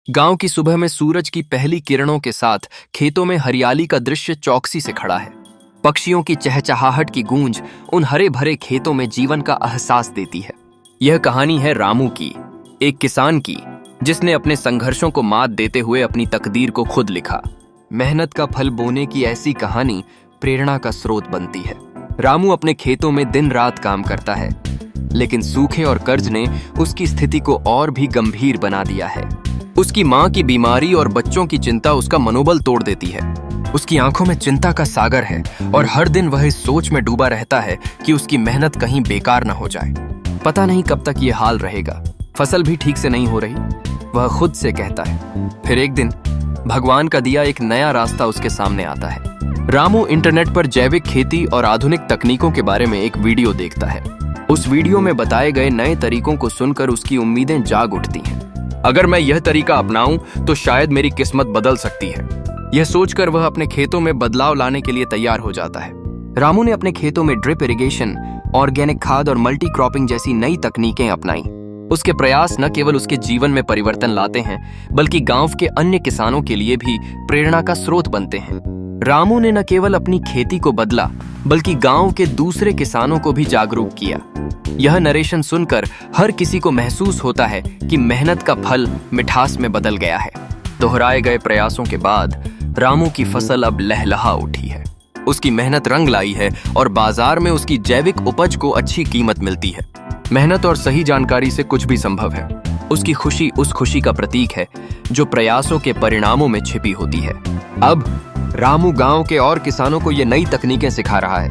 गांव की सुबह में सूरज की पहली किरणों के साथ खेतों में हरियाली का दृश्य चौकसी से खड़ा है। पक्षियों की चहचहाहट की गूंज उन हरे भरे खेतों में जीवन का एहसास देती है। यह कहानी है रामू की, एक किसान की, जिसने अपने संघर्षों को मात देते हुए अपनी तकदीर को खुद लिखा। मेहनत का फल बोने की ऐसी कहानी प्रेरणा का स्रोत बनती है। रामू अपने खेतों में दिन रात काम करता है, लेकिन सूखे और कर्ज ने उसकी स्थिति को और भी गंभीर बना दिया है। उसकी मां की बीमारी और बच्चों की चिंता उसका मनोबल तोड़ देती है। उसकी आंखों में चिंता का सागर है और हर दिन वह इस सोच में डूबा रहता है कि उसकी मेहनत कहीं बेकार न हो जाए। पता नहीं कब तक ये हाल रहेगा। फसल भी ठीक से नहीं हो रही, वह खुद से कहता है। फिर एक दिन भगवान का दिया एक नया रास्ता उसके सामने आता है। रामू इंटरनेट पर जैविक खेती और आधुनिक तकनीकों के बारे में एक वीडियो देखता है। उस वीडियो में बताए गए नए तरीकों को सुनकर उसकी उम्मीदें जाग उठती हैं। अगर मैं यह तरीका अपनाऊं तो शायद मेरी किस्मत बदल सकती है। यह सोचकर वह अपने खेतों में बदलाव लाने के लिए तैयार हो जाता है। रामू ने अपने खेतों में ड्रिप इरिगेशन, ऑर्गेनिक खाद और मल्टी क्रॉपिंग जैसी नई तकनीकें अपनाई। उसके प्रयास न केवल उसके जीवन में परिवर्तन लाते हैं, बल्कि गांव के अन्य किसानों के लिए भी प्रेरणा का स्रोत बनते हैं। रामू ने न केवल अपनी खेती को बदला, बल्कि गांव के दूसरे किसानों को भी जागरूक किया। यह नरेशन सुनकर हर किसी को महसूस होता है कि मेहनत का फल मिठास में बदल गया है। दोहराए गए प्रयासों के बाद रामू की फसल अब लहलहा उठी है। उसकी मेहनत रंग लाई है और बाजार में उसकी जैविक उपज को अच्छी कीमत मिलती है। मेहनत और सही जानकारी से कुछ भी संभव है। उसकी खुशी उस खुशी का प्रतीक है जो प्रयासों के परिणामों में छिपी होती है। अब रामू गांव के और किसानों को ये नई तकनीकें सिखा रहा है।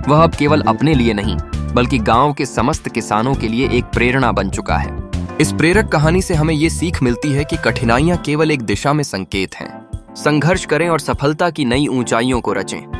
वह अब केवल अपने लिए नहीं, बल्कि गांव के समस्त किसानों के लिए एक प्रेरणा बन चुका है। इस प्रेरक कहानी से हमें ये सीख मिलती है कि कठिनाइयां केवल एक दिशा में संकेत हैं। संघर्ष करें और सफलता की नई ऊंचाइयों को रचें।